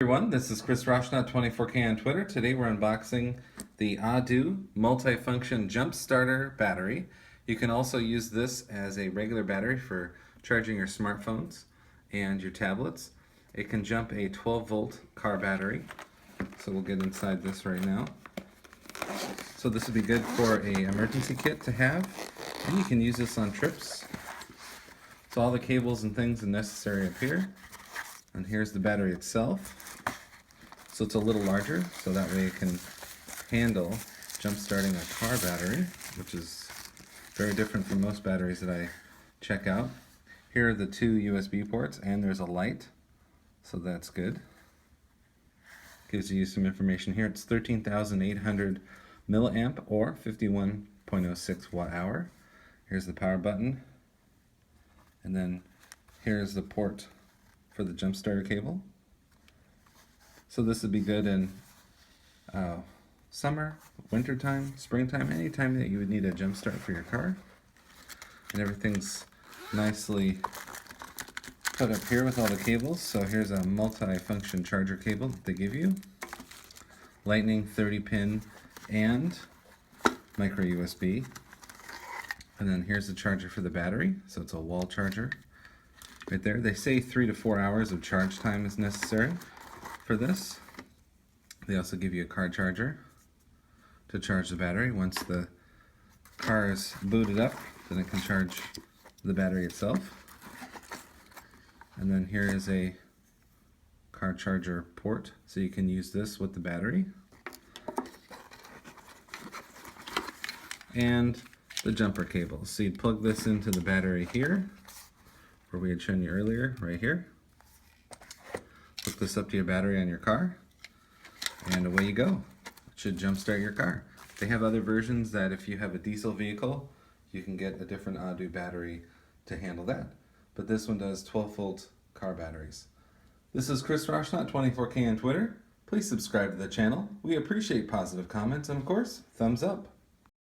everyone, this is Chris Rochnut, 24K on Twitter. Today we're unboxing the Audew multi-function jump starter battery. You can also use this as a regular battery for charging your smartphones and your tablets. It can jump a 12-volt car battery. So we'll get inside this right now. So this would be good for an emergency kit to have, and you can use this on trips. So all the cables and things are necessary up here. And here's the battery itself. So it's a little larger, so that way it can handle jump starting a car battery, which is very different from most batteries that I check out. Here are the two USB ports, and there's a light, so that's good. Gives you some information here. It's 13,800 milliamp or 51.06 watt hour. Here's the power button, and then here's the port for the jump starter cable. So this would be good in summer, wintertime, springtime, anytime that you would need a jump start for your car. And everything's nicely put up here with all the cables. So here's a multi-function charger cable that they give you. Lightning 30-pin and micro USB. And then here's the charger for the battery. So it's a wall charger. Right there. They say 3 to 4 hours of charge time is necessary for this. They also give you a car charger to charge the battery. Once the car is booted up, then it can charge the battery itself. And then here is a car charger port, so you can use this with the battery. And the jumper cable. So you'd plug this into the battery here, where we had shown you earlier, right here. Hook this up to your battery on your car, and away you go. It should jumpstart your car. They have other versions that if you have a diesel vehicle, you can get a different Audew battery to handle that. But this one does 12-volt car batteries. This is Chris Rochnut, 24K on Twitter. Please subscribe to the channel. We appreciate positive comments and, of course, thumbs up.